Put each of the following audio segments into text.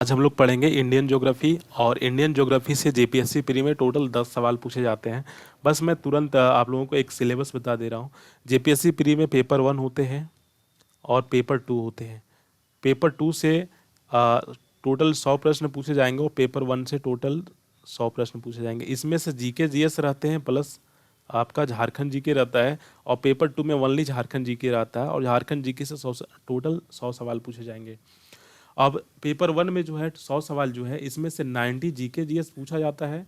आज हम लोग पढ़ेंगे इंडियन ज्योग्राफी। और इंडियन ज्योग्राफी से जेपीएससी प्री में टोटल 10 सवाल पूछे जाते हैं। बस मैं तुरंत आप लोगों को एक सिलेबस बता दे रहा हूँ। जेपीएससी प्री में पेपर 1 होते हैं और पेपर 2 होते हैं। पेपर 2 से टोटल 100 प्रश्न पूछे जाएंगे और पेपर 1 से टोटल 100 प्रश्न पूछे जाएंगे। इसमें से जीके जीएस रहते हैं प्लस आपका झारखंड जीके रहता है। और पेपर 2 में ओनली झारखंड जीके रहता है और झारखंड जीके से 100 टोटल 100 सवाल पूछे जाएंगे। अब पेपर 1 में जो है 100 सवाल जो है इसमें से 90 जीके जीएस पूछा जाता है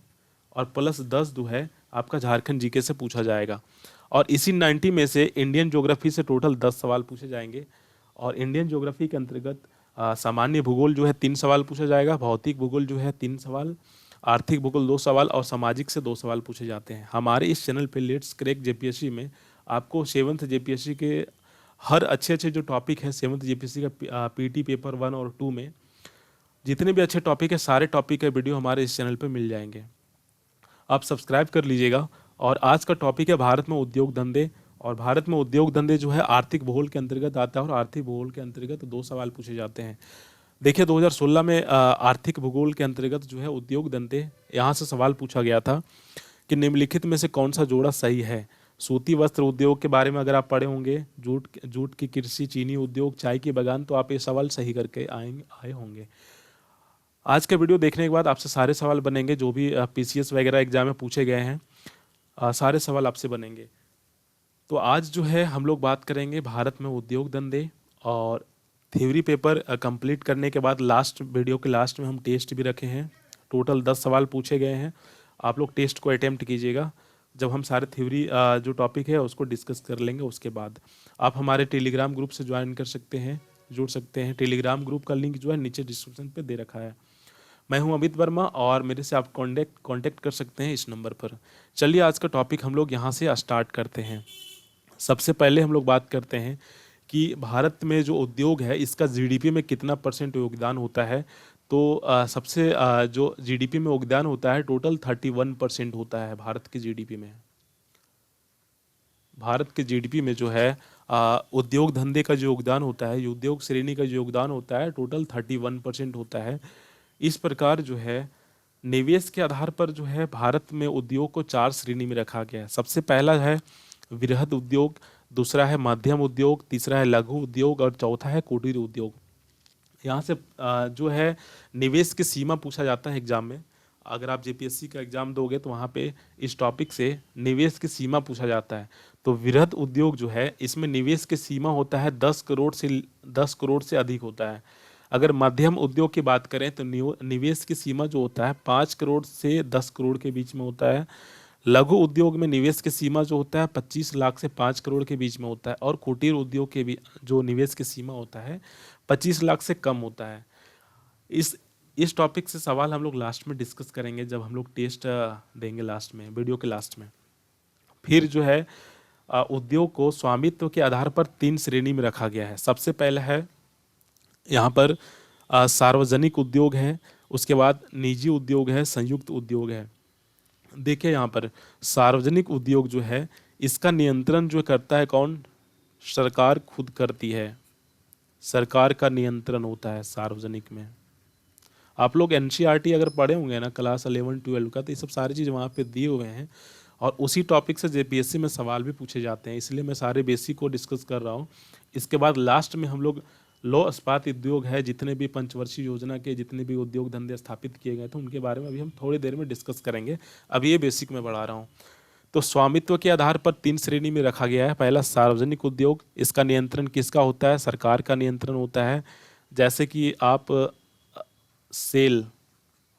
और प्लस 10 जो है आपका झारखंड जीके से पूछा जाएगा। और इसी 90 में से इंडियन ज्योग्राफी से टोटल 10 सवाल पूछे जाएंगे। और इंडियन ज्योग्राफी के अंतर्गत सामान्य भूगोल जो है 3 सवाल पूछा जाएगा, भौतिक भूगोल जो है 3 सवाल, आर्थिक भूगोल 2 सवाल और सामाजिक से 2 सवाल पूछे जाते हैं। हमारे इस चैनल पे लेट्स क्रैक जेपीएससी में आपको 7th जेपीएससी के हर अच्छे अच्छे जो टॉपिक है 7th जेपीएससी का पीटी पेपर 1 और 2 में जितने भी अच्छे टॉपिक है सारे टॉपिक का वीडियो हमारे इस चैनल पे मिल जाएंगे। आप सब्सक्राइब कर लीजिएगा। और आज का टॉपिक है भारत में उद्योग धंधे। और भारत में उद्योग धंधे जो है आर्थिक भूगोल के अंतर्गत आता है और आर्थिक भूगोल के अंतर्गत 2 सवाल पूछे जाते हैं। देखिए 2016 में आर्थिक भूगोल के अंतर्गत जो है उद्योग धंधे यहाँ से सवाल पूछा गया था कि निम्नलिखित में से कौन सा जोड़ा सही है। सूती वस्त्र उद्योग के बारे में अगर आप पढ़े होंगे, जूट जूट की कृषि, चीनी उद्योग, चाय की बागान, तो आप ये सवाल सही करके आए होंगे। आज का वीडियो देखने के बाद आपसे सारे सवाल बनेंगे जो भी पीसीएस वगैरह एग्जाम में पूछे गए हैं। सारे सवाल आपसे बनेंगे। तो आज जो है हम लोग बात करेंगे भारत में उद्योग धंधे। और थ्योरी पेपर कंप्लीट करने के बाद लास्ट वीडियो के लास्ट में हम टेस्ट भी रखे हैं। टोटल 10 सवाल पूछे गए हैं। आप लोग टेस्ट को अटेम्प्ट कीजिएगा। जब हम सारे थ्योरी जो टॉपिक है उसको डिस्कस कर लेंगे उसके बाद आप हमारे टेलीग्राम ग्रुप से ज्वाइन कर सकते हैं, जुड़ सकते हैं। टेलीग्राम ग्रुप का लिंक जो है नीचे डिस्क्रिप्शन पे दे रखा है। मैं हूं अमित वर्मा और मेरे से आप कांटेक्ट कर सकते हैं इस नंबर पर। चलिए आज का टॉपिक हम लोग यहाँ से स्टार्ट करते हैं। सबसे पहले हम लोग बात करते हैं कि भारत में जो उद्योग है इसका जीडीपी में कितना परसेंट योगदान होता है। तो सबसे जो जीडीपी में योगदान होता है टोटल 31% होता है भारत की जीडीपी में। भारत के जीडीपी में जो है उद्योग धंधे का जो योगदान होता है, उद्योग श्रेणी का जो योगदान होता है टोटल 31% होता है। इस प्रकार जो है निवेश के आधार पर जो है भारत में उद्योग को 4 श्रेणी में रखा गया है। सबसे पहला है वृहद उद्योग, दूसरा है मध्यम उद्योग, तीसरा है लघु उद्योग और चौथा है कुटीर उद्योग। यहाँ से जो है निवेश की सीमा पूछा जाता है एग्जाम में। अगर आप जेपीएससी का एग्जाम दोगे तो वहाँ पे इस टॉपिक से निवेश की सीमा पूछा जाता है। तो वृहद उद्योग जो है इसमें निवेश की सीमा होता है 10 करोड़ से अधिक होता है। अगर मध्यम उद्योग की बात करें तो निवेश की सीमा जो होता है 5 करोड़ से 10 करोड़ के बीच में होता है। लघु उद्योग में निवेश की सीमा जो होता है 25 लाख से 5 करोड़ के बीच में होता है। और कुटीर उद्योग के भी जो निवेश की सीमा होता है 25 लाख से कम होता है। इस टॉपिक से सवाल हम लोग लास्ट में डिस्कस करेंगे जब हम लोग टेस्ट देंगे लास्ट में, वीडियो के लास्ट में। फिर जो है उद्योग को स्वामित्व के आधार पर 3 श्रेणी में रखा गया है। सबसे पहला है यहाँ पर सार्वजनिक उद्योग है, उसके बाद निजी उद्योग है, संयुक्त उद्योग है। देखिए यहाँ पर सार्वजनिक उद्योग जो है इसका नियंत्रण जो करता है कौन? सरकार खुद करती है। सरकार का नियंत्रण होता है सार्वजनिक में। आप लोग एनसीईआरटी अगर पढ़े होंगे ना क्लास 11-12 का, तो ये सब सारी चीज़ वहाँ पे दिए हुए हैं। और उसी टॉपिक से जेपीएससी में सवाल भी पूछे जाते हैं, इसलिए मैं सारे बेसिक को डिस्कस कर रहा हूँ। इसके बाद लास्ट में हम लोग लौह इस्पात उद्योग है, जितने भी पंचवर्षीय योजना के जितने भी उद्योग धंधे स्थापित किए गए थे उनके बारे में अभी हम थोड़ी देर में डिस्कस करेंगे। अभी ये बेसिक में बढ़ा रहा हूँ। तो स्वामित्व के आधार पर 3 श्रेणी में रखा गया है। पहला सार्वजनिक उद्योग, इसका नियंत्रण किसका होता है? सरकार का नियंत्रण होता है। जैसे कि आप सेल,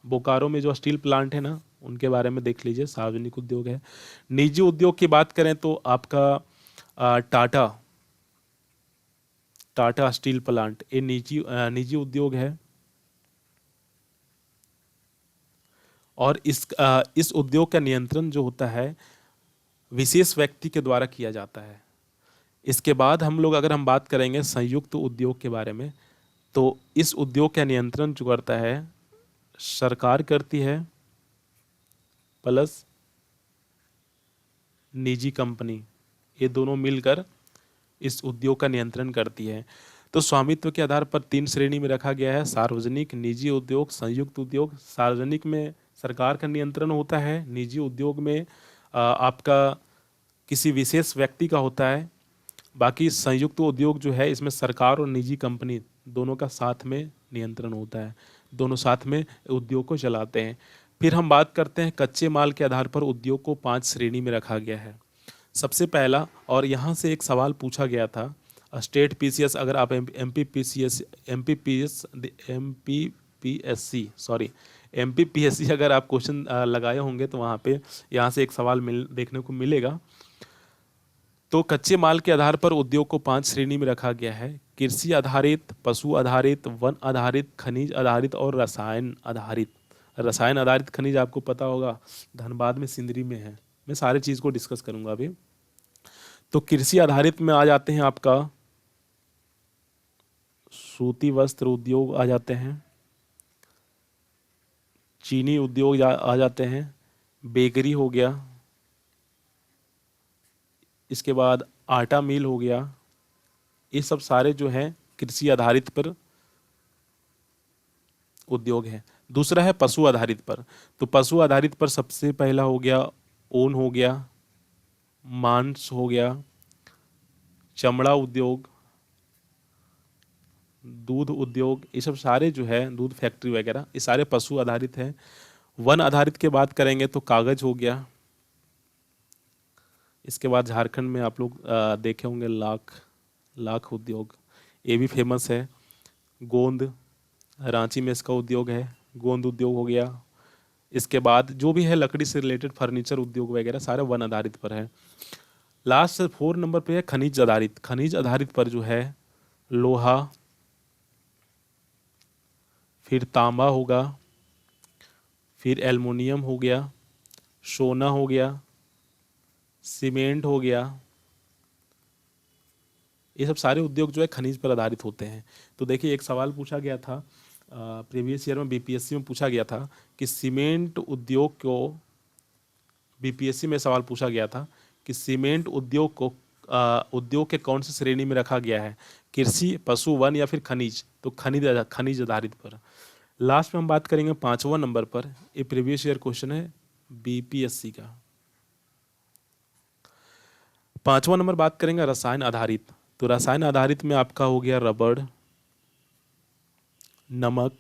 बोकारो में जो स्टील प्लांट है ना उनके बारे में देख लीजिए, सार्वजनिक उद्योग है। निजी उद्योग की बात करें तो आपका टाटा टाटा स्टील प्लांट, ये निजी उद्योग है। और इस उद्योग का नियंत्रण जो होता है विशेष व्यक्ति के द्वारा किया जाता है। इसके बाद हम लोग अगर हम बात करेंगे संयुक्त उद्योग के बारे में, तो इस उद्योग का नियंत्रण जो करता है सरकार करती है प्लस निजी कंपनी, ये दोनों मिलकर इस उद्योग का नियंत्रण करती है। तो स्वामित्व के आधार पर 3 श्रेणी में रखा गया है, सार्वजनिक, निजी उद्योग, संयुक्त उद्योग। सार्वजनिक में सरकार का नियंत्रण होता है, निजी उद्योग में आपका किसी विशेष व्यक्ति का होता है। बाकी संयुक्त उद्योग जो है इसमें सरकार और निजी कंपनी दोनों का साथ में नियंत्रण होता है, दोनों साथ में उद्योग को चलाते हैं। फिर हम बात करते हैं कच्चे माल के आधार पर उद्योग को 5 श्रेणी में रखा गया है। सबसे पहला, और यहाँ से एक सवाल पूछा गया था, स्टेट पीसीएस, अगर आप एमपीपीएससी अगर आप क्वेश्चन लगाए होंगे तो वहाँ पे यहाँ से एक सवाल देखने को मिलेगा। तो कच्चे माल के आधार पर उद्योग को 5 श्रेणी में रखा गया है, कृषि आधारित, पशु आधारित, वन आधारित, खनिज आधारित और रसायन आधारित। रसायन आधारित खनिज आपको पता होगा धनबाद में, सिंदरी में है। मैं सारे चीज़ को डिस्कस करूंगा अभी। तो कृषि आधारित में आ जाते हैं आपका सूती वस्त्र उद्योग आ जाते हैं, चीनी उद्योग आ जाते हैं, बेकरी हो गया, इसके बाद आटा मिल हो गया। ये सब सारे जो हैं कृषि आधारित पर उद्योग है। दूसरा है पशु आधारित पर। तो पशु आधारित पर सबसे पहला हो गया ऊन हो गया, मांस हो गया, चमड़ा उद्योग, दूध उद्योग। ये सब सारे जो है, दूध फैक्ट्री वगैरह, ये सारे पशु आधारित हैं। वन आधारित की बात करेंगे तो कागज हो गया। इसके बाद झारखंड में आप लोग देखे होंगे लाख उद्योग, ये भी फेमस है। गोंद, रांची में इसका उद्योग है, गोंद उद्योग हो गया। इसके बाद जो भी है लकड़ी से रिलेटेड फर्नीचर उद्योग वगैरह सारे वन आधारित पर है। लास्ट 4 नंबर पे है खनिज आधारित। खनिज आधारित पर जो है लोहा, फिर तांबा होगा, फिर एल्युमिनियम हो गया, सोना हो गया, सीमेंट हो गया। ये सब सारे उद्योग जो है खनिज पर आधारित होते हैं। तो देखिए एक सवाल पूछा गया था प्रीवियस ईयर में, बीपीएससी में पूछा गया था कि सीमेंट उद्योग को, बीपीएससी में सवाल पूछा गया था कि सीमेंट उद्योग को उद्योग के कौन सी श्रेणी में रखा गया है, कृषि, पशु, वन या फिर खनिज। तो खनिज आधारित पर। लास्ट में हम बात करेंगे 5वां नंबर पर। ये प्रीवियस ईयर क्वेश्चन है बीपीएससी का। 5वां नंबर बात करेंगे रसायन आधारित। तो रसायन आधारित में आपका हो गया रबड़, नमक,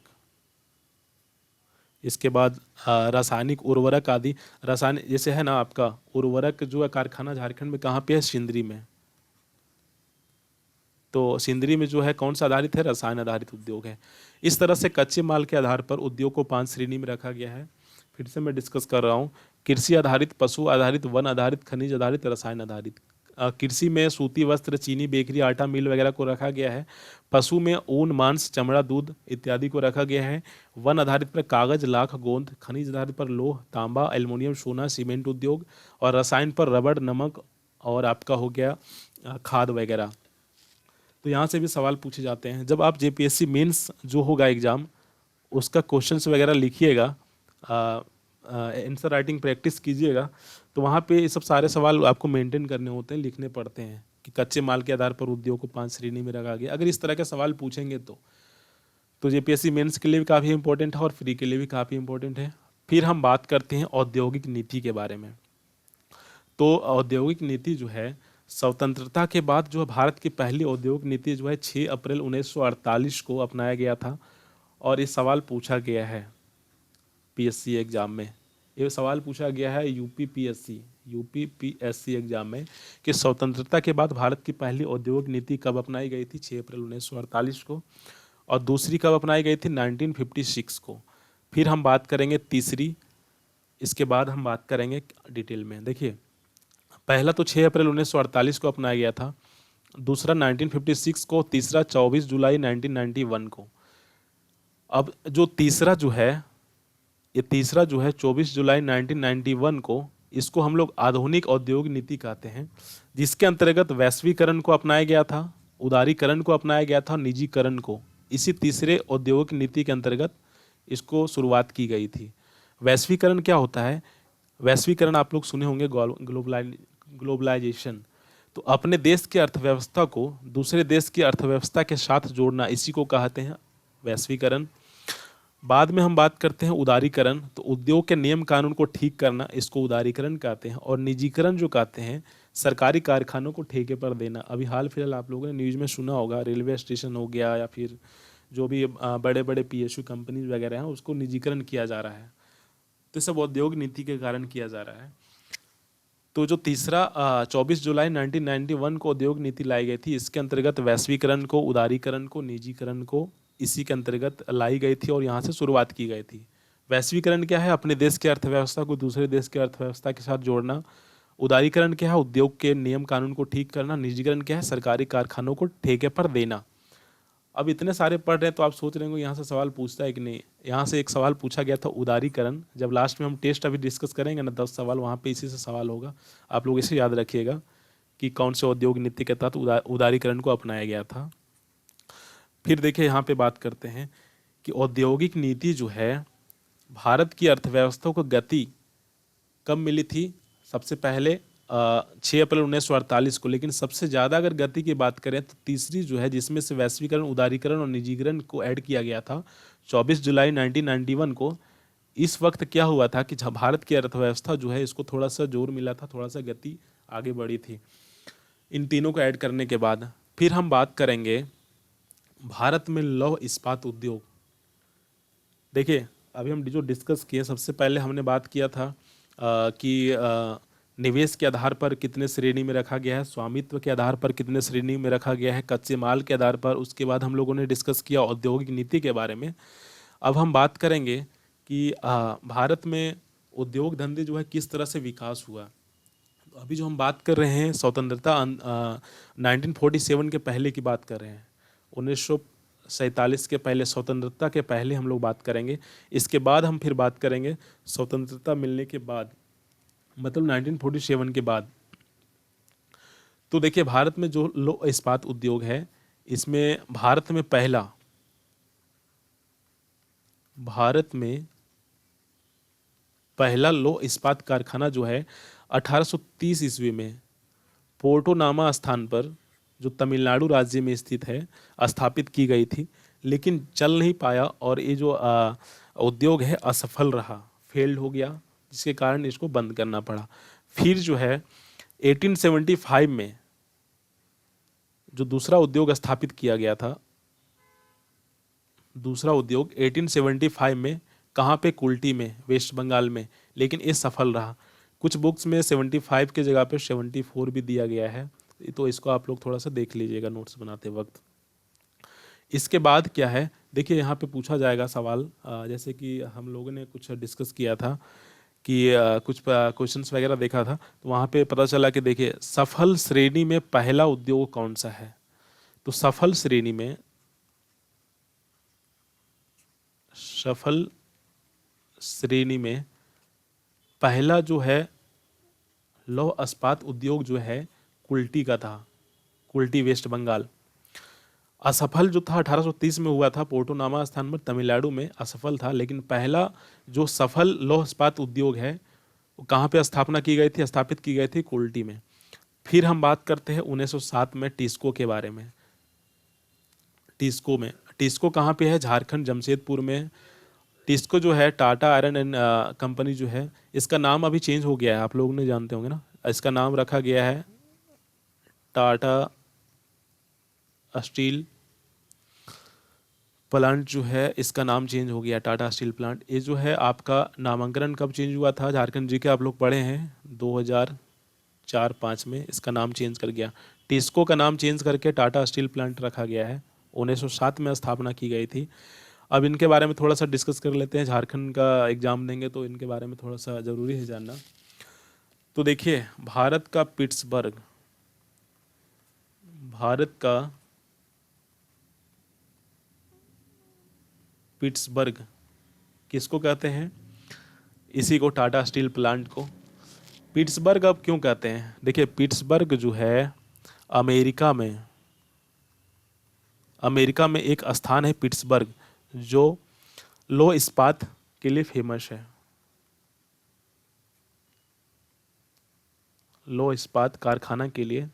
इसके बाद रासायनिक उर्वरक आदि। रसायन जैसे है ना आपका उर्वरक जो है कारखाना झारखंड में कहाँ पे है, सिंदरी में। तो सिंदरी में जो है कौन सा आधारित है, रसायन आधारित उद्योग है। इस तरह से कच्चे माल के आधार पर उद्योग को 5 श्रेणी में रखा गया है। फिर से मैं डिस्कस कर रहा हूँ, कृषि आधारित, पशु आधारित, वन आधारित, खनिज आधारित, रसायन आधारित। कृषि में सूती वस्त्र, चीनी, बेकरी, आटा मिल वगैरह को रखा गया है। पशु में ऊन, मांस, चमड़ा, दूध इत्यादि को रखा गया है। वन आधारित पर कागज, लाख, गोंद। खनिज आधारित पर लोह, तांबा, एल्युमिनियम, सोना, सीमेंट उद्योग। और रसायन पर रबड़, नमक और आपका हो गया खाद वगैरह। तो यहाँ से भी सवाल पूछे जाते हैं। जब आप जेपीएससी मेंस जो होगा एग्ज़ाम, उसका क्वेश्चंस वगैरह लिखिएगा, आंसर राइटिंग प्रैक्टिस कीजिएगा, तो वहाँ पे ये सब सारे सवाल आपको मेंटेन करने होते हैं, लिखने पड़ते हैं कि कच्चे माल के आधार पर उद्योग को 5 श्रेणी में रखा गया। अगर इस तरह के सवाल पूछेंगे तो जेपीएससी मेंस के लिए भी काफ़ी इंपॉर्टेंट है और फ्री के लिए भी काफ़ी इंपॉर्टेंट है। फिर हम बात करते हैं औद्योगिक नीति के बारे में। तो औद्योगिक नीति जो है, स्वतंत्रता के बाद जो भारत की पहली औद्योगिक नीति जो है 6 अप्रैल 1948 को अपनाया गया था। और ये सवाल पूछा गया है पीएससी एग्जाम में, ये सवाल पूछा गया है यूपीपीएससी एग्जाम में कि स्वतंत्रता के बाद भारत की पहली औद्योगिक नीति कब अपनाई गई थी, 6 अप्रैल 1948 को। और दूसरी कब अपनाई गई थी, 1956 को। फिर हम बात करेंगे तीसरी, इसके बाद हम बात करेंगे डिटेल में। देखिए पहला तो 6 अप्रैल 1948 को अपनाया गया था, दूसरा 1956 को, तीसरा 24 जुलाई 1991 को। अब जो तीसरा जो है, ये तीसरा जो है 24 जुलाई 1991 को, इसको हम लोग आधुनिक औद्योगिक नीति कहते हैं, जिसके अंतर्गत वैश्वीकरण को अपनाया गया था, उदारीकरण को अपनाया गया था, निजीकरण को। इसी तीसरे औद्योगिक नीति के अंतर्गत इसको शुरुआत की गई थी। वैश्वीकरण क्या होता है, वैश्वीकरण आप लोग सुने होंगे, ग्लोबलाइजेशन। तो अपने देश की अर्थव्यवस्था को दूसरे देश की अर्थव्यवस्था के साथ जोड़ना, इसी को कहते हैं वैश्वीकरण। बाद में हम बात करते हैं उदारीकरण। तो उद्योग के नियम कानून को ठीक करना, इसको उदारीकरण कहते हैं। और निजीकरण जो कहते हैं सरकारी कारखानों को ठेके पर देना। अभी हाल फिलहाल आप लोगों ने न्यूज़ में सुना होगा, रेलवे स्टेशन हो गया या फिर जो भी बड़े बड़े पीएसयू कंपनीज वगैरह हैं उसको निजीकरण किया जा रहा है। तो सब औद्योगिक नीति के कारण किया जा रहा है। तो जो तीसरा 24 जुलाई 1991 को उद्योग नीति लाई गई थी, इसके अंतर्गत वैश्वीकरण को, उदारीकरण को, निजीकरण को इसी के अंतर्गत लाई गई थी और यहाँ से शुरुआत की गई थी। वैश्वीकरण क्या है? अपने देश की अर्थव्यवस्था को दूसरे देश की अर्थव्यवस्था के साथ जोड़ना। उदारीकरण क्या है? उद्योग के नियम कानून को ठीक करना। निजीकरण क्या है? सरकारी कारखानों को ठेके पर देना। अब इतने सारे पढ़ रहे हैं तो आप सोच रहे होंगे यहाँ से सवाल पूछता है कि नहीं। यहाँ से एक सवाल पूछा गया था उदारीकरण। जब लास्ट में हम टेस्ट अभी डिस्कस करेंगे ना 10 सवाल, वहाँ पे इसी से सवाल होगा। आप लोग इसे याद रखिएगा कि कौन से औद्योगिक नीति के तहत उदारीकरण को अपनाया गया था। फिर देखिए यहाँ पे बात करते हैं कि औद्योगिक नीति जो है भारत की अर्थव्यवस्था को गति कब मिली थी? सबसे पहले 6 अप्रैल 1948 को। लेकिन सबसे ज़्यादा अगर गति की बात करें तो तीसरी जो है, जिसमें से वैश्वीकरण, उदारीकरण और निजीकरण को ऐड किया गया था, 24 जुलाई 1991 को। इस वक्त क्या हुआ था कि भारत की अर्थव्यवस्था जो है इसको थोड़ा सा जोर मिला था, थोड़ा सा गति आगे बढ़ी थी इन तीनों को ऐड करने के बाद। फिर हम बात करेंगे भारत में लौह इस्पात उद्योग। देखिए अभी हम जो डिस्कस किए, सबसे पहले हमने बात किया था कि निवेश के आधार पर कितने श्रेणी में रखा गया है, स्वामित्व के आधार पर कितने श्रेणी में रखा गया है, कच्चे माल के आधार पर। उसके बाद हम लोगों ने डिस्कस किया औद्योगिक नीति के बारे में। अब हम बात करेंगे कि भारत में उद्योग धंधे जो है किस तरह से विकास हुआ। तो अभी जो हम बात कर रहे हैं स्वतंत्रता 1947 के पहले की बात कर रहे हैं, 1947 के पहले, स्वतंत्रता के पहले हम लोग बात करेंगे। इसके बाद हम फिर बात करेंगे स्वतंत्रता मिलने के बाद, मतलब 1947 के बाद। तो देखिए भारत में जो लौह इस्पात उद्योग है, इसमें भारत में पहला लौह इस्पात कारखाना जो है 1830 ईस्वी में पोर्टो नामा स्थान पर, जो तमिलनाडु राज्य में स्थित है, स्थापित की गई थी। लेकिन चल नहीं पाया और ये जो उद्योग है असफल रहा, फेल्ड हो गया, जिसके कारण इसको बंद करना पड़ा। फिर जो है 1875 में जो दूसरा उद्योग स्थापित किया गया था, दूसरा उद्योग 1875 में कहाँ पे? कुल्टी में, वेस्ट बंगाल में। लेकिन ये सफल रहा। कुछ बुक्स में 75 के जगह पे 74 भी दिया गया है, तो इसको आप लोग थोड़ा सा देख लीजिएगा नोट्स बनाते वक्त। इसके बाद क्या है, देखिए यहाँ पे पूछा जाएगा सवाल, जैसे कि हम लोगों ने कुछ डिस्कस किया था कि कुछ क्वेश्चंस वगैरह देखा था, तो वहाँ पे पता चला कि देखिए सफल श्रेणी में पहला उद्योग कौन सा है। तो सफल श्रेणी में पहला जो है लौह इस्पात उद्योग जो है कुल्टी का था, कुल्टी, वेस्ट बंगाल। असफल जो था 1830 में हुआ था, पोर्टो नामा स्थान पर तमिलनाडु में, असफल था। लेकिन पहला जो सफल लौह इस्पात उद्योग है वो कहाँ पे स्थापित की गई थी? कुल्टी में। फिर हम बात करते हैं 1907 में टिस्को के बारे में। टिस्को कहाँ पे है? झारखंड, जमशेदपुर में। टिस्को जो है टाटा आयरन एंड कंपनी जो है, इसका नाम अभी चेंज हो गया है, आप लोग ने जानते होंगे ना। इसका नाम रखा गया है टाटा स्टील प्लांट जो है, इसका नाम चेंज हो गया टाटा स्टील प्लांट। ये जो है आपका नामांकन कब चेंज हुआ था? झारखंड जी के आप लोग पढ़े हैं 2004-05 में इसका नाम चेंज कर गया। टिस्को का नाम चेंज करके टाटा स्टील प्लांट रखा गया है। 1907 में स्थापना की गई थी। अब इनके बारे में थोड़ा सा डिस्कस कर लेते हैं। झारखंड का एग्जाम देंगे तो इनके बारे में थोड़ा सा ज़रूरी है जानना। तो देखिए भारत का पिट्सबर्ग किसको कहते हैं? इसी को, टाटा स्टील प्लांट को। पिट्सबर्ग अब क्यों कहते हैं? देखिए पिट्सबर्ग जो है अमेरिका में एक स्थान है पिट्सबर्ग, जो लौह इस्पात के लिए फेमस है, लौह इस्पात कारखाना के लिए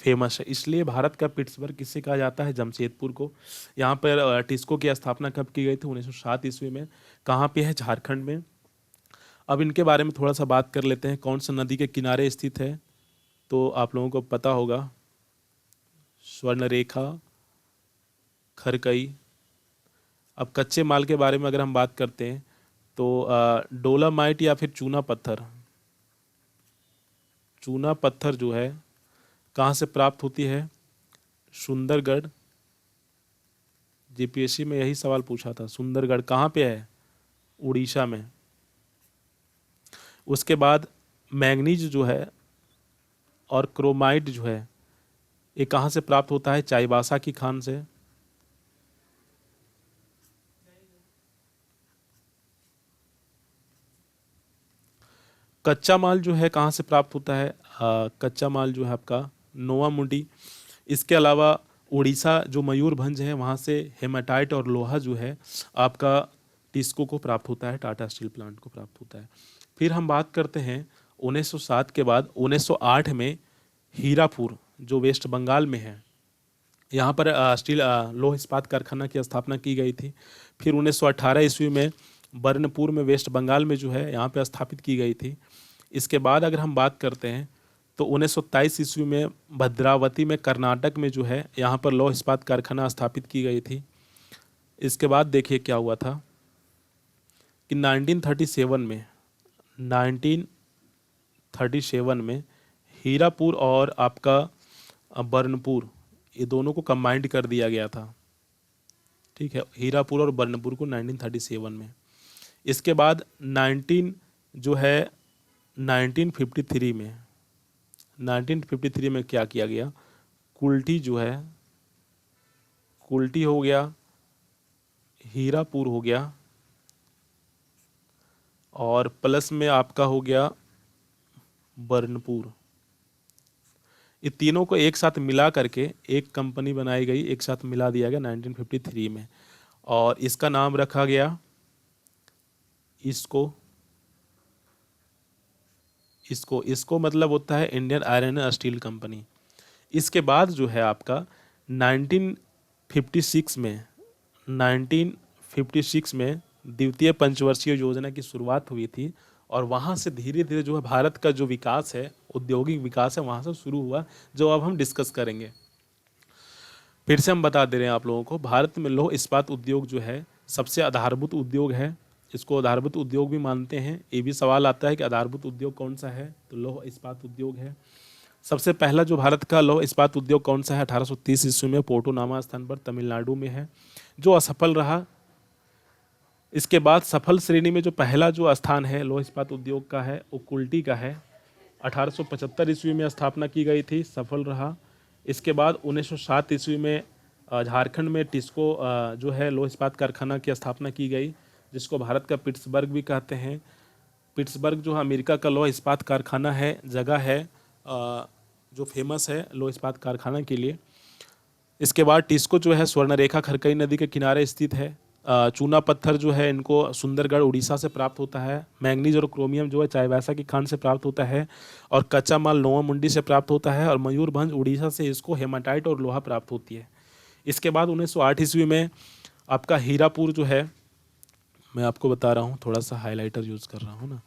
फेमस है। इसलिए भारत का पिट्सबर्ग किसे कहा जाता है? जमशेदपुर को। यहाँ पर टिस्को की स्थापना कब की गई थी? 1907 ईस्वी में। कहाँ पे है? झारखंड में। अब इनके बारे में थोड़ा सा बात कर लेते हैं। कौन सा नदी के किनारे स्थित है? तो आप लोगों को पता होगा, स्वर्णरेखा, खरकई। अब कच्चे माल के बारे में अगर हम बात करते हैं तो डोलामाइट या फिर चूना पत्थर, चूना पत्थर जो है कहाँ से प्राप्त होती है? सुंदरगढ़। जीपीएससी में यही सवाल पूछा था। सुंदरगढ़ कहाँ पे है? उड़ीसा में। उसके बाद मैंगनीज जो है और क्रोमाइट जो है ये कहाँ से प्राप्त होता है? चाईबासा की खान से। कच्चा माल जो है कहाँ से प्राप्त होता है? कच्चा माल जो है आपका नोवा मुंडी। इसके अलावा उड़ीसा जो मयूरभंज है वहाँ से हेमाटाइट और लोहा जो है आपका टिस्को को प्राप्त होता है, टाटा स्टील प्लांट को प्राप्त होता है। फिर हम बात करते हैं 1907 के बाद 1908 में हीरापुर जो वेस्ट बंगाल में है, यहाँ पर स्टील लौह इस्पात कारखाना की स्थापना की गई थी। फिर 1918 ईस्वी में बर्नपुर में वेस्ट बंगाल में जो है यहाँ पे स्थापित की गई थी। इसके बाद अगर हम बात करते हैं तो 1923 ईस्वी में भद्रावती में कर्नाटक में जो है यहाँ पर लौह इस्पात कारखाना स्थापित की गई थी। इसके बाद देखिए क्या हुआ था कि 1937 में हीरापुर और आपका बर्नपुर ये दोनों को कंबाइंड कर दिया गया था। ठीक है, हीरापुर और बर्नपुर को 1937 में। इसके बाद 1953 में क्या किया गया? कुल्टी जो है, कुल्टी हो गया, हीरापुर हो गया और प्लस में आपका हो गया बर्नपुर। ये तीनों को एक साथ मिला करके एक कंपनी बनाई गई, एक साथ मिला दिया गया 1953 में और इसका नाम रखा गया इसको इसको मतलब होता है Indian iron and steel company. इसके बाद जो है आपका 1956 में द्वितीय पंचवर्षीय योजना की शुरुआत हुई थी और वहाँ से धीरे धीरे जो है भारत का जो विकास है, औद्योगिक विकास है, वहाँ से शुरू हुआ, जो अब हम डिस्कस करेंगे। फिर से हम बता दे रहे हैं आप लोगों को, भारत में लौह इस्पात उद्योग जो है सबसे आधारभूत उद्योग है। इसको आधारभूत उद्योग भी मानते हैं। ये भी सवाल आता है कि आधारभूत उद्योग कौन सा है, तो लौह इस्पात उद्योग है। सबसे पहला जो भारत का लौह इस्पात उद्योग कौन सा है? 1830 ईस्वी में पोर्टो नामा स्थान पर तमिलनाडु में है, जो असफल रहा। इसके बाद सफल श्रेणी में जो पहला जो स्थान है लौह इस्पात उद्योग का है वो कुल्टी का है। 1875 ईस्वी में स्थापना की गई थी, सफल रहा। इसके बाद 1907 ईस्वी में झारखंड में टिस्को जो है लौह इस्पात कारखाना की स्थापना की गई, जिसको भारत का पिट्सबर्ग भी कहते हैं। पिट्सबर्ग जो अमेरिका का लौह इस्पात कारखाना है, जगह है जो फेमस है लौह इस्पात कारखाना के लिए। इसके बाद टिस्को जो है स्वर्णरेखा खरकई नदी के किनारे स्थित है। चूना पत्थर जो है इनको सुंदरगढ़ उड़ीसा से प्राप्त होता है। मैंगनीज और क्रोमियम जो है चाईबासा की खान से प्राप्त होता है और कच्चा माल नोवा मुंडी से प्राप्त होता है और मयूरभंज उड़ीसा से इसको हेमाटाइट और लोहा प्राप्त होती है। इसके बाद 1908 ईस्वी में आपका हीरापुर जो है, मैं आपको बता रहा हूँ, थोड़ा सा हाईलाइटर यूज़ कर रहा हूँ ना,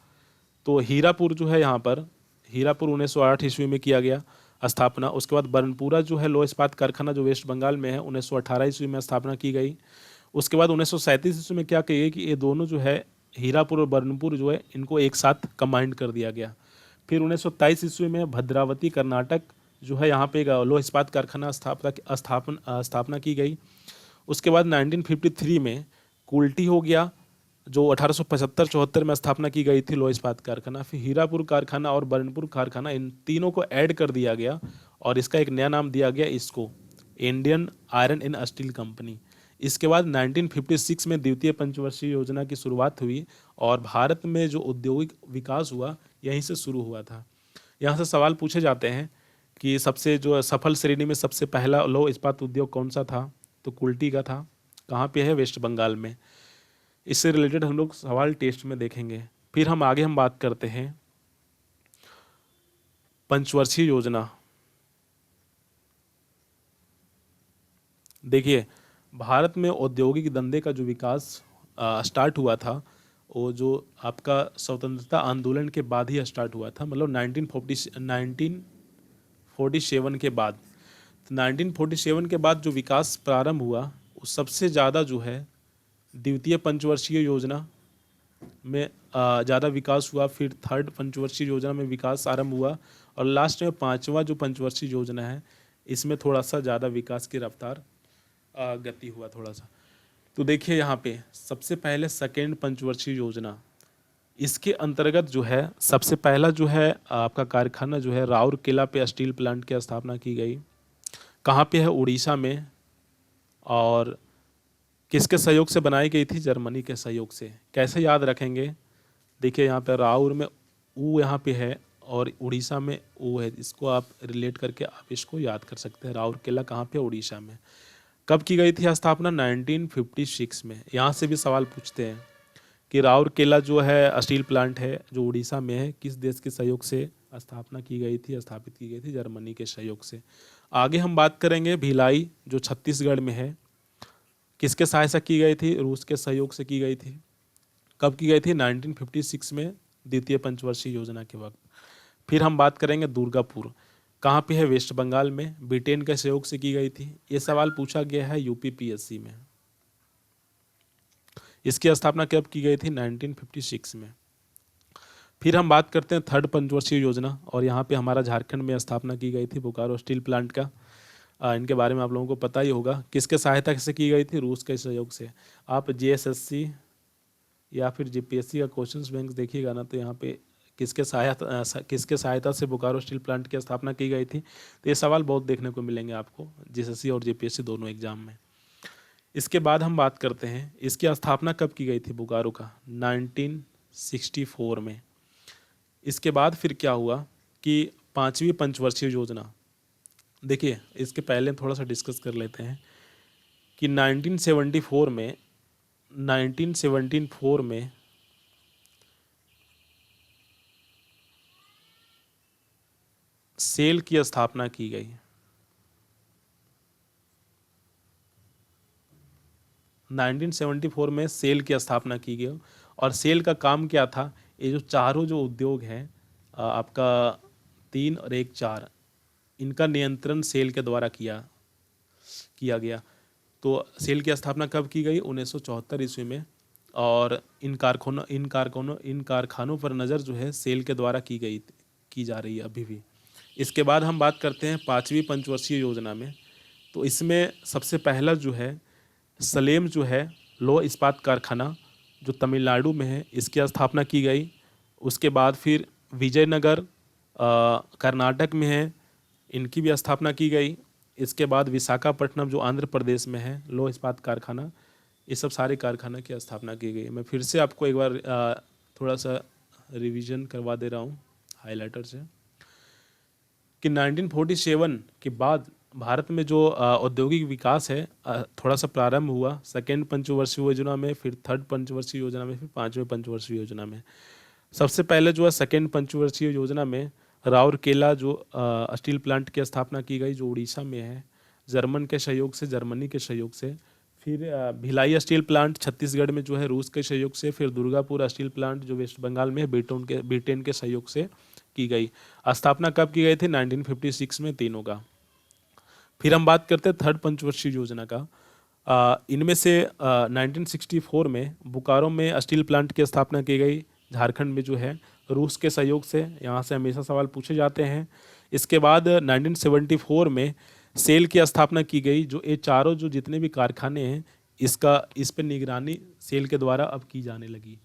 तो हीरापुर जो है यहाँ पर हीरापुर 1908 ईस्वी में किया गया स्थापना। उसके बाद बर्नपुरा जो है लौह इस्पात कारखाना जो वेस्ट बंगाल में है 1918 ईस्वी में स्थापना की गई। उसके बाद 1937 ईस्वी में क्या कहिए कि ये दोनों जो है हीरापुर और बर्नपुर जो है इनको एक साथ कंबाइंड कर दिया गया। फिर 1923 ईस्वी में भद्रावती कर्नाटक जो है यहाँ पे एक लौह इस्पात कारखाना स्थापना की गई। उसके बाद 1953 में कुल्टी हो गया जो 1875-74 में स्थापना की गई थी लौह इस्पात कारखाना। फिर हीरापुर कारखाना और बर्नपुर कारखाना, इन तीनों को ऐड कर दिया गया और इसका एक नया नाम दिया गया इसको Indian iron and steel company. इसके बाद 1956 में द्वितीय पंचवर्षीय योजना की शुरुआत हुई और भारत में जो औद्योगिक विकास हुआ यहीं से शुरू हुआ था। यहाँ से सवाल पूछे जाते हैं कि सबसे जो सफल श्रेणी में सबसे पहला लौह इस्पात उद्योग कौन सा था, तो कुल्टी का था। कहाँ पे है? वेस्ट बंगाल में। इससे रिलेटेड हम लोग सवाल टेस्ट में देखेंगे। फिर हम आगे बात करते हैं पंचवर्षीय योजना। देखिए, भारत में औद्योगिक धंधे का जो विकास स्टार्ट हुआ था, वो जो आपका स्वतंत्रता आंदोलन के बाद ही स्टार्ट हुआ था, मतलब 1947 के बाद। तो 1947 के बाद जो विकास प्रारंभ हुआ, वो सबसे ज़्यादा जो है द्वितीय पंचवर्षीय योजना में ज़्यादा विकास हुआ, फिर थर्ड पंचवर्षीय योजना में विकास आरंभ हुआ, और लास्ट में पांचवा जो पंचवर्षीय योजना है, इसमें थोड़ा सा ज़्यादा विकास की रफ्तार गति हुआ थोड़ा सा। तो देखिए यहाँ पे सबसे पहले सेकेंड पंचवर्षीय योजना, इसके अंतर्गत जो है सबसे पहला जो है आपका कारखाना जो है राउरकेला पे स्टील प्लांट की स्थापना की गई। कहाँ पे है? उड़ीसा में। और किसके सहयोग से बनाई गई थी? जर्मनी के सहयोग से। कैसे याद रखेंगे? देखिए यहाँ पे राउर में ऊ यहाँ पे है और उड़ीसा में ऊ है, इसको आप रिलेट करके आप इसको याद कर सकते हैं। राउरकेला कहाँ पे? उड़ीसा में। कब की गई थी स्थापना? 1956 में। यहाँ से भी सवाल पूछते हैं कि राउरकेला जो है स्टील प्लांट है जो उड़ीसा में है, किस देश के सहयोग से स्थापना की गई थी? स्थापित की गई थी जर्मनी के सहयोग से। आगे हम बात करेंगे भिलाई जो छत्तीसगढ़ में है, किसके सहायता से की गई थी? रूस के सहयोग से की गई थी। कब की गई थी? 1956 में, द्वितीय पंचवर्षीय योजना के वक्त। फिर हम बात करेंगे दुर्गापुर, कहाँ पे है? वेस्ट बंगाल में। ब्रिटेन के सहयोग से की गई थी। ये सवाल पूछा गया है यूपीपीएससी में। इसकी स्थापना कब की गई थी? 1956 में। फिर हम बात करते हैं थर्ड पंचवर्षीय योजना, और यहाँ पे हमारा झारखंड में स्थापना की गई थी बोकारो स्टील प्लांट का। इनके बारे में आप लोगों को पता ही होगा। किसके सहायता से की गई थी? रूस के सहयोग से। आप जेएसएससी या फिर जीपीएससी का क्वेश्चंस बैंक देखिएगा ना, तो यहाँ पे किसके सहायता से बोकारो स्टील प्लांट की स्थापना की गई थी? तो ये सवाल बहुत देखने को मिलेंगे आपको जेएसएससी और जीपीएससी दोनों एग्जाम में। इसके बाद हम बात करते हैं इसकी स्थापना कब की गई थी बोकारो का? 1964 में। इसके बाद फिर क्या हुआ कि पांचवी पंचवर्षीय योजना, देखिए इसके पहले थोड़ा सा डिस्कस कर लेते हैं कि 1974 में सेल की स्थापना की गई। 1974 में सेल की स्थापना की गई, और सेल का काम क्या था? ये जो चारों जो उद्योग हैं आपका 3 और 1 4, इनका नियंत्रण सेल के द्वारा किया गया। तो सेल की स्थापना कब की गई? 1974 ईस्वी में। और इन कारखानों पर नज़र जो है सेल के द्वारा की जा रही है अभी भी। इसके बाद हम बात करते हैं पांचवी पंचवर्षीय योजना में। तो इसमें सबसे पहला जो है सलेम जो है लौह इस्पात कारखाना जो तमिलनाडु में है, इसकी स्थापना की गई। उसके बाद फिर विजयनगर कर्नाटक में है, इनकी भी स्थापना की गई। इसके बाद विशाखापट्टनम जो आंध्र प्रदेश में है, लौह इस्पात कारखाना, ये सब सारे कारखाना की स्थापना की गई। मैं फिर से आपको एक बार थोड़ा सा रिवीजन करवा दे रहा हूँ हाइलाइटर से कि 1947 के बाद भारत में जो औद्योगिक विकास है थोड़ा सा प्रारंभ हुआ सेकेंड पंचवर्षीय योजना में, फिर थर्ड पंचवर्षीय योजना में, फिर पांचवें पंचवर्षीय योजना में। सबसे पहले जो है सेकेंड पंचवर्षीय योजना में राउरकेला जो स्टील प्लांट की स्थापना की गई जो उड़ीसा में है, जर्मनी के सहयोग से। फिर भिलाई स्टील प्लांट छत्तीसगढ़ में जो है रूस के सहयोग से। फिर दुर्गापुर स्टील प्लांट जो वेस्ट बंगाल में है ब्रिटेन के सहयोग से की गई। स्थापना कब की गई थी? 1956 में, तीनों का। फिर हम बात करते हैं थर्ड पंचवर्षीय योजना का। इनमें से 1964 में बोकारो में स्टील प्लांट की स्थापना की गई, झारखंड में जो है रूस के सहयोग से। यहाँ से हमेशा सवाल पूछे जाते हैं। इसके बाद 1974 में सेल की स्थापना की गई, जो ये चारों जो जितने भी कारखाने हैं इस पर निगरानी सेल के द्वारा अब की जाने लगी।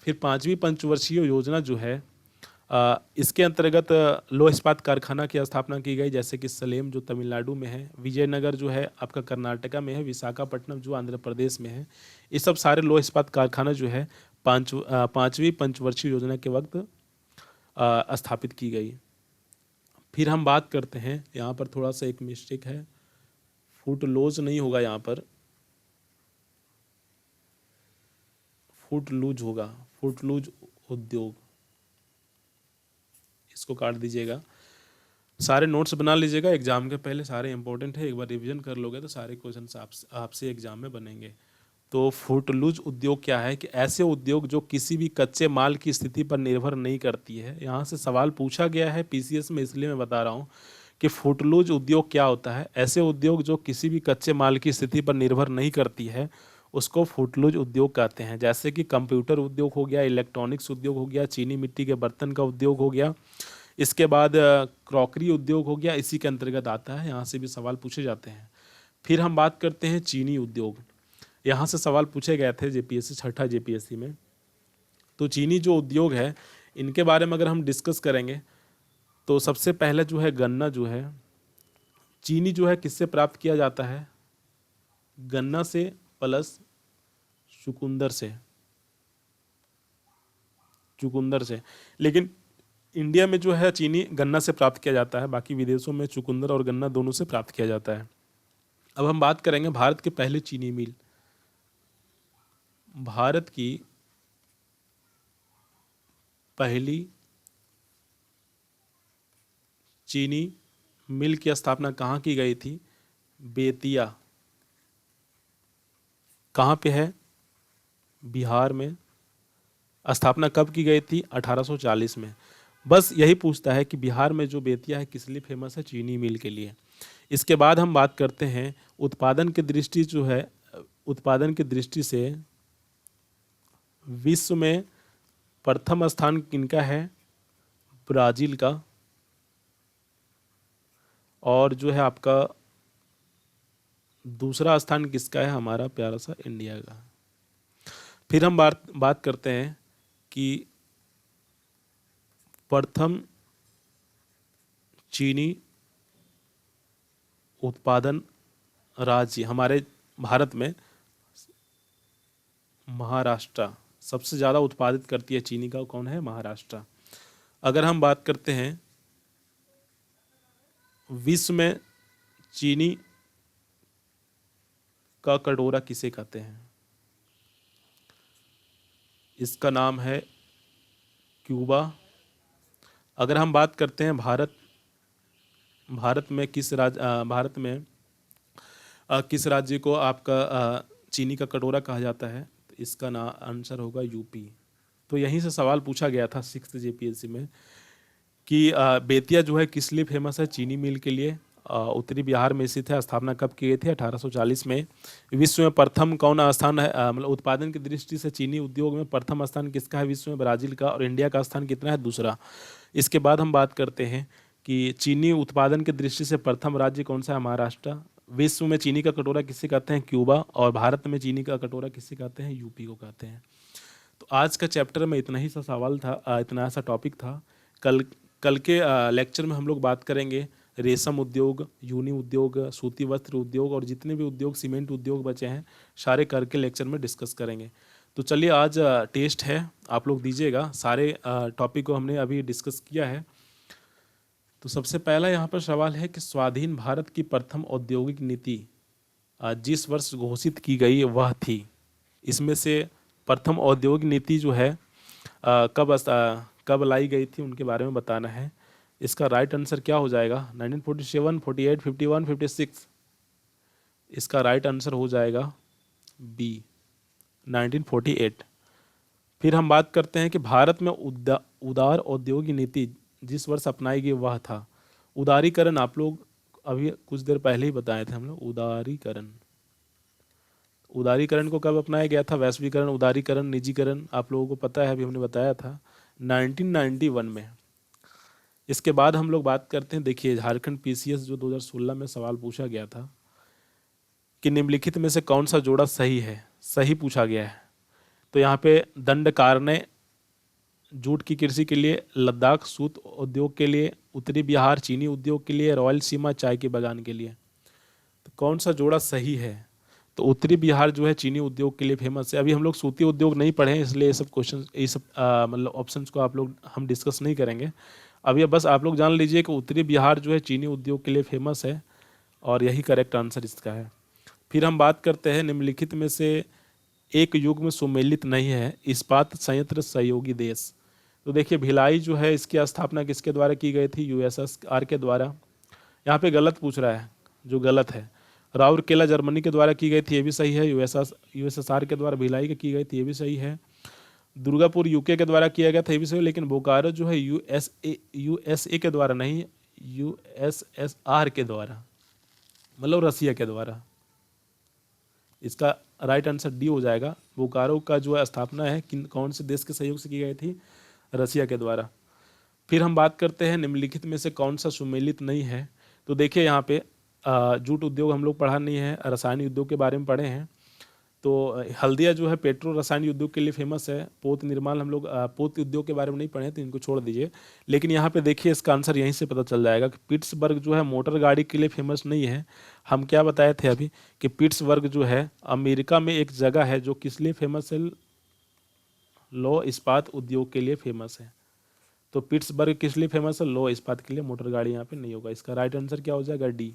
फिर पांचवी पंचवर्षीय योजना जो है इसके अंतर्गत लौह इस्पात कारखाना की स्थापना की गई, जैसे कि सलेम जो तमिलनाडु में है, विजयनगर जो है आपका कर्नाटका में है, विशाखापट्टनम जो आंध्र प्रदेश में है। ये सब सारे लौह इस्पात कारखाना जो है पांचवी पंचवर्षीय योजना के वक्त स्थापित की गई। फिर हम बात करते हैं, यहाँ पर थोड़ा सा एक मिस्टेक है, फुट लॉज नहीं होगा, यहाँ पर फुट लूज होगा, फुट लूज उद्योग, इसको काट दीजिएगा। सारे नोट्स बना लीजिएगा, एग्जाम के पहले सारे इंपॉर्टेंट है, एक बार रिवीजन कर लोगे तो सारे क्वेश्चन आपसे एग्जाम में बनेंगे। तो फुटलूज उद्योग क्या है कि ऐसे उद्योग जो किसी भी कच्चे माल की स्थिति पर निर्भर नहीं करती है। यहाँ से सवाल पूछा गया है पीसीएस में, इसलिए मैं बता रहा हूँ कि फुटलूज उद्योग क्या होता है। ऐसे उद्योग जो किसी भी कच्चे माल की स्थिति पर निर्भर नहीं करती है उसको फुटलूज उद्योग कहते हैं। जैसे कि कंप्यूटर उद्योग हो गया, इलेक्ट्रॉनिक्स उद्योग हो गया, चीनी मिट्टी के बर्तन का उद्योग हो गया, इसके बाद क्रॉकरी उद्योग हो गया, इसी के अंतर्गत आता है, यहाँ से भी सवाल पूछे जाते हैं। फिर हम बात करते हैं चीनी उद्योग। यहाँ से सवाल पूछे गए थे जेपीएससी, छठा जेपीएससी में। तो चीनी जो उद्योग है इनके बारे में अगर हम डिस्कस करेंगे तो सबसे पहले जो है गन्ना जो है, चीनी जो है किससे प्राप्त किया जाता है, गन्ना से प्लस चुकंदर से, चुकंदर से। लेकिन इंडिया में जो है चीनी गन्ना से प्राप्त किया जाता है, बाकी विदेशों में चुकंदर और गन्ना दोनों से प्राप्त किया जाता है। अब हम बात करेंगे भारत के पहले चीनी मिल। भारत की पहली चीनी मिल की स्थापना कहाँ की गई थी, बेतिया। कहाँ पे है, बिहार में। स्थापना कब की गई थी, 1840 में। बस यही पूछता है कि बिहार में जो बेतिया है किस लिए फेमस है, चीनी मिल के लिए। इसके बाद हम बात करते हैं उत्पादन की दृष्टि जो है, उत्पादन की दृष्टि से विश्व में प्रथम स्थान किनका है, ब्राजील का। और जो है आपका दूसरा स्थान किसका है, हमारा प्यारा सा इंडिया का। फिर हम बात करते हैं कि प्रथम चीनी उत्पादन राज्य हमारे भारत में महाराष्ट्र सबसे ज़्यादा उत्पादित करती है चीनी का, कौन है, महाराष्ट्र। अगर हम बात करते हैं विश्व में चीनी का कटोरा किसे कहते हैं, इसका नाम है क्यूबा। अगर हम बात करते हैं भारत में किस भारत में किस राज्य को आपका चीनी का कटोरा कहा जाता है, तो इसका ना आंसर होगा यूपी। तो यहीं से सवाल पूछा गया था 6th जेपीएससी में कि बेतिया जो है किस लिए फेमस है, चीनी मिल के लिए। उत्तरी बिहार में स्थित है, स्थापना कब की गई थी, 1840 में। विश्व में प्रथम कौन स्थान है, मतलब उत्पादन की दृष्टि से चीनी उद्योग में प्रथम स्थान किसका है विश्व में, ब्राजील का। और इंडिया का स्थान कितना है, दूसरा। इसके बाद हम बात करते हैं कि चीनी उत्पादन की दृष्टि से प्रथम राज्य कौन सा है, महाराष्ट्र। विश्व में चीनी का कटोरा किसे कहते हैं, क्यूबा। और भारत में चीनी का कटोरा किसे कहते हैं, यूपी को कहते हैं। तो आज का चैप्टर में इतना ही सा सवाल था, इतना सा टॉपिक था। कल कल के लेक्चर में हम लोग बात करेंगे रेशम उद्योग, यूनी उद्योग, सूती वस्त्र उद्योग और जितने भी उद्योग, सीमेंट उद्योग बचे हैं, सारे करके लेक्चर में डिस्कस करेंगे। तो चलिए आज टेस्ट है, आप लोग दीजिएगा। सारे टॉपिक को हमने अभी डिस्कस किया है। तो सबसे पहला यहाँ पर सवाल है कि स्वाधीन भारत की प्रथम औद्योगिक नीति जिस वर्ष घोषित की गई वह थी। इसमें से प्रथम औद्योगिक नीति जो है कब लाई गई थी उनके बारे में बताना है। इसका राइट आंसर क्या हो जाएगा, 1947, 48, 51, 56। इसका राइट आंसर हो जाएगा बी, 1948। फिर हम बात करते हैं कि भारत में उदार औद्योगिक नीति जिस वर्ष अपनाई गई वह था। उदारीकरण आप लोग अभी कुछ देर पहले ही बताए थे हम लोग, उदारीकरण। उदारीकरण को कब अपनाया गया था, वैश्वीकरण, उदारीकरण, निजीकरण, आप लोगों को पता है, अभी हमने बताया था 1991 में। इसके बाद हम लोग बात करते हैं, देखिए झारखंड पीसीएस जो 2016 में सवाल पूछा गया था कि निम्नलिखित में से कौन सा जोड़ा सही है, सही पूछा गया है। तो यहाँ पे दंडकारण्य जूट की कृषि के लिए, लद्दाख सूत उद्योग के लिए, उत्तरी बिहार चीनी उद्योग के लिए, रॉयल सीमा चाय के बागान के लिए। तो कौन सा जोड़ा सही है, तो उत्तरी बिहार जो है चीनी उद्योग के लिए फेमस है। अभी हम लोग सूती उद्योग नहीं पढ़े हैं, इसलिए ये सब क्वेश्चन, ये सब मतलब ऑप्शंस को आप लोग हम डिस्कस नहीं करेंगे। अब ये बस आप लोग जान लीजिए कि उत्तरी बिहार जो है चीनी उद्योग के लिए फेमस है और यही करेक्ट आंसर इसका है। फिर हम बात करते हैं निम्नलिखित में से एक युग में सुमेलित नहीं है इस्पात संयंत्र सहयोगी देश। तो देखिए भिलाई जो है इसकी स्थापना किसके द्वारा की गई थी, यूएसएसआर के द्वारा। यहाँ पे गलत पूछ रहा है, जो गलत है। राउरकेला जर्मनी के द्वारा की गई थी, ये भी सही है। यूएसएसआर के द्वारा भिलाई की गई थी, ये भी सही है। दुर्गापुर यूके के द्वारा किया गया था, ये भी सही। लेकिन बोकारो जो है यूएसए के द्वारा नहीं, यूएसएसआर के द्वारा, मतलब रसिया के द्वारा। इसका राइट आंसर डी हो जाएगा। बोकारो का जो स्थापना है कौन से देश के सहयोग से की गई थी, रसिया के द्वारा। फिर हम बात करते हैं निम्नलिखित में से कौन सा सुमेलित नहीं है। तो देखिए यहाँ पे जूट उद्योग हम लोग पढ़ा नहीं है, रसायन उद्योग के बारे में पढ़े हैं। तो हल्दिया जो है पेट्रो रसायन उद्योग के लिए फेमस है। पोत निर्माण हम लोग पोत उद्योग के बारे में नहीं पढ़े, तो इनको छोड़ दीजिए। लेकिन यहाँ पे देखिए इसका आंसर यहीं से पता चल जाएगा कि पिट्सबर्ग जो है मोटर गाड़ी के लिए फेमस नहीं है। हम क्या बताए थे अभी कि पिट्सबर्ग जो है अमेरिका में एक जगह है जो किस लिए फेमस है, लौह इस्पात उद्योग के लिए फेमस है। तो पिट्सबर्ग किस लिए फेमस है, लौह इस्पात के लिए। मोटर गाड़ी यहाँ पे नहीं होगा। इसका राइट आंसर क्या हो जाएगा, डी।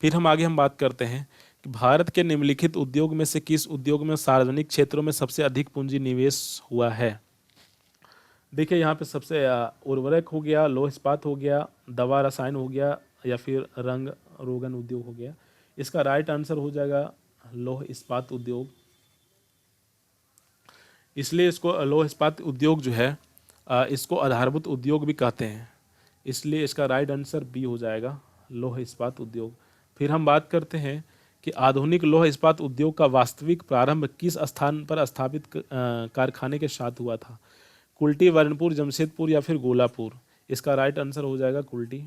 फिर हम बात करते हैं कि भारत के निम्नलिखित उद्योग में से किस उद्योग में सार्वजनिक क्षेत्रों में सबसे अधिक पूंजी निवेश हुआ है। देखिए यहाँ पे सबसे उर्वरक हो गया, लौह इस्पात हो गया, दवा रसायन हो गया, या फिर रंग रोगन उद्योग हो गया। इसका राइट आंसर हो जाएगा लौह इस्पात उद्योग। इसलिए इसको लौह इस्पात उद्योग जो है इसको आधारभूत उद्योग भी कहते हैं। इसलिए इसका राइट आंसर बी हो जाएगा, लौह इस्पात उद्योग। फिर हम बात करते हैं कि आधुनिक लौह इस्पात उद्योग का वास्तविक प्रारंभ किस स्थान पर स्थापित कारखाने के साथ हुआ था, कुल्टी, वर्णपुर, जमशेदपुर या फिर गोलापुर। इसका राइट आंसर हो जाएगा कुल्टी।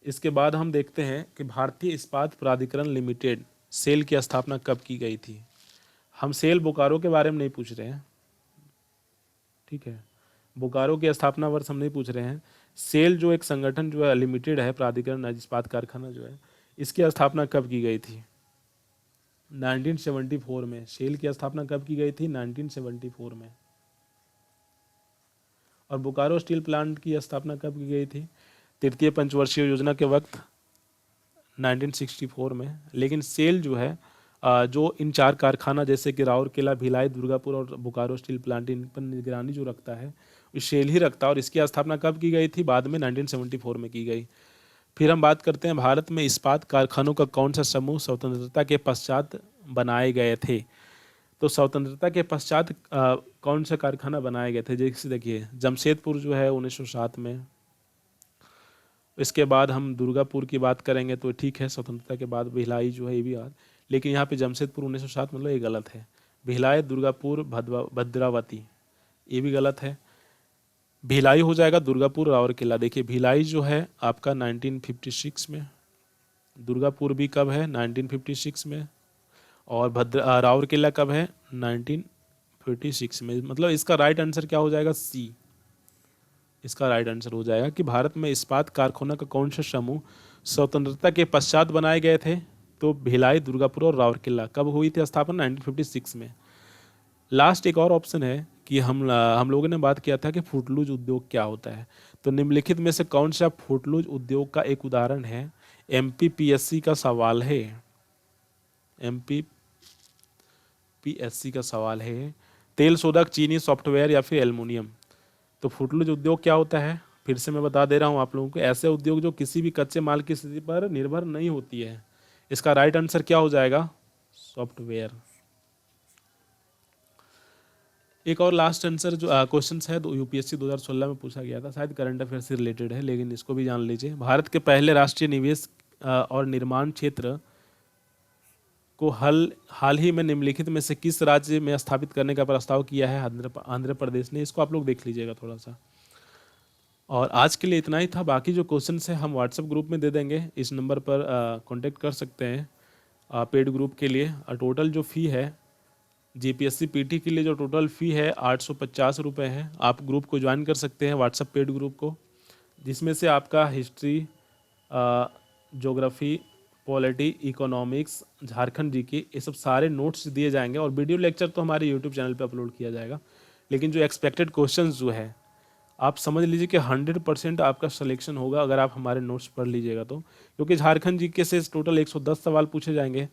इसके बाद हम देखते हैं कि भारतीय इस्पात प्राधिकरण लिमिटेड सेल की स्थापना कब की गई थी। हम सेल बोकारो के बारे में नहीं पूछ रहे हैं, ठीक है। बोकारो की स्थापना वर्ष हम नहीं पूछ रहे हैं। सेल जो एक संगठन जो है लिमिटेड है, प्राधिकरण इस्पात कारखाना जो है, इसकी स्थापना कब की गई थी, 1974 में। सेल की स्थापना कब की गई थी, 1974 में। और बोकारो स्टील प्लांट की स्थापना कब की गई थी, तृतीय पंचवर्षीय योजना के वक्त, 1964 में। लेकिन सेल जो है जो इन चार कारखाना जैसे कि राउरकेला, भिलाई, दुर्गापुर और बोकारो स्टील प्लांट, इन पर निगरानी जो रखता है वो सेल ही रखता है। और इसकी स्थापना कब की गई थी, बाद में 1974 में की गई। फिर हम बात करते हैं भारत में इस्पात कारखानों का कौन सा समूह स्वतंत्रता के पश्चात बनाए गए थे। तो स्वतंत्रता के पश्चात कौन सा कारखाना बनाए गए थे, जैसे देखिए जमशेदपुर जो है 1907 में। इसके बाद हम दुर्गापुर की बात करेंगे तो ठीक है, स्वतंत्रता के बाद। भिलाई जो है ये भी याद, लेकिन यहाँ पे जमशेदपुर 1907 मतलब ये गलत है। भिलाई, दुर्गापुर, भद्रावती, ये भी गलत है। भिलाई हो जाएगा दुर्गापुर, राउरकेला। देखिए भिलाई जो है आपका 1956 में, दुर्गापुर भी कब है, 1956 में, और राउरकेला कब है, 1946 में। मतलब इसका राइट आंसर क्या हो जाएगा, सी। इसका राइट आंसर हो जाएगा कि भारत में इस्पात कारखानों का कौन सा समूह स्वतंत्रता के पश्चात बनाए गए थे। तो भिलाई, दुर्गापुर और राउरकेला कब हुई थी स्थापना, 1956 में। लास्ट एक और ऑप्शन है कि हम लोगों ने बात किया था कि फुटलूज उद्योग क्या होता है। तो निम्नलिखित में से कौन सा फुटलूज उद्योग का एक उदाहरण है, एमपीपीएससी का सवाल है। एमपीपीएससी का सवाल है। तेल शोधक, चीनी, सॉफ्टवेयर या फिर एल्युमिनियम। तो फुटलूज उद्योग क्या होता है, फिर से मैं बता दे रहा हूँ आप लोगों को, ऐसे उद्योग जो किसी भी कच्चे माल की स्थिति पर निर्भर नहीं होती है। इसका राइट आंसर क्या हो जाएगा, सॉफ्टवेयर। एक और लास्ट आंसर जो क्वेश्चन है तो यूपीएससी 2016 में पूछा गया था, शायद करंट अफेयर से रिलेटेड है, लेकिन इसको भी जान लीजिए। भारत के पहले राष्ट्रीय निवेश और निर्माण क्षेत्र को हाल ही में निम्नलिखित में से किस राज्य में स्थापित करने का प्रस्ताव किया है, आंध्र प्रदेश ने। इसको आप लोग देख लीजिएगा थोड़ा सा। और आज के लिए इतना ही था। बाकी जो क्वेश्चन है हम व्हाट्सएप ग्रुप में दे देंगे, इस नंबर पर कांटेक्ट कर सकते हैं पेड ग्रुप के लिए। और टोटल जो फ़ी है जीपीएससी पीटी के लिए, जो टोटल फ़ी है 850 रुपये है। आप ग्रुप को ज्वाइन कर सकते हैं, व्हाट्सएप पेड ग्रुप को, जिसमें से आपका history, geography, polity, economics, Jharkhand GK, ये सब सारे नोट्स दिए जाएंगे। और वीडियो लेक्चर तो हमारे यूट्यूब चैनल पे अपलोड किया जाएगा। लेकिन जो एक्सपेक्टेड क्वेश्चंस जो है आप समझ लीजिए कि 100% आपका सिलेक्शन होगा अगर आप हमारे नोट्स पढ़ लीजिएगा तो। क्योंकि झारखंड जीके से टोटल 110 सवाल पूछे जाएंगे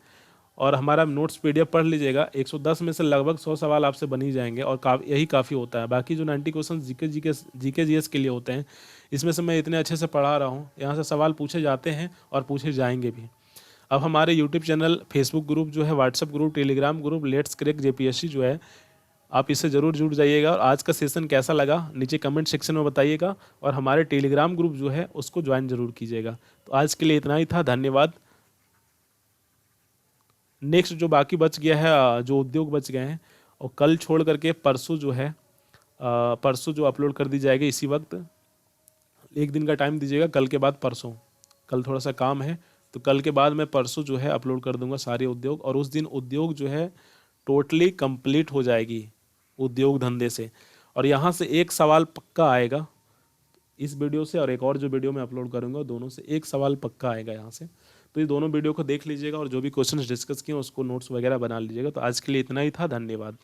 और हमारा नोट्स पीडीएफ पढ़ लीजिएगा। 110 में से लगभग 100 सवाल आपसे बन ही जाएंगे और यही काफ़ी होता है। बाकी जो 90 क्वेश्चन जीके जीएस के लिए होते हैं, इसमें से मैं इतने अच्छे से पढ़ा रहा हूँ, यहाँ से सवाल पूछे जाते हैं और पूछे जाएंगे भी। अब हमारे यूट्यूब चैनल, फेसबुक ग्रुप जो है, WhatsApp group, Telegram group let's crack JPSC जो है, आप इससे ज़रूर जुड़ जाइएगा। और आज का सेशन कैसा लगा नीचे कमेंट सेक्शन में बताइएगा, और हमारे टेलीग्राम ग्रुप जो है उसको ज्वाइन जरूर कीजिएगा। तो आज के लिए इतना ही था, धन्यवाद। नेक्स्ट जो बाकी बच गया है, जो उद्योग बच गए हैं, और कल छोड़ करके परसों जो है, परसों जो अपलोड कर दी जाएगी इसी वक्त। एक दिन का टाइम दीजिएगा, कल के बाद परसों, कल थोड़ा सा काम है, तो कल के बाद मैं परसों जो है अपलोड कर दूंगा सारे उद्योग। और उस दिन उद्योग जो है टोटली कंप्लीट हो जाएगी उद्योग धंधे से। और यहाँ से एक सवाल पक्का आएगा इस वीडियो से, और एक और जो वीडियो मैं अपलोड करूँगा, दोनों से एक सवाल पक्का आएगा यहाँ से। तो ये दोनों वीडियो को देख लीजिएगा और जो भी क्वेश्चंस डिस्कस किए उसको नोट्स वगैरह बना लीजिएगा। तो आज के लिए इतना ही था, धन्यवाद।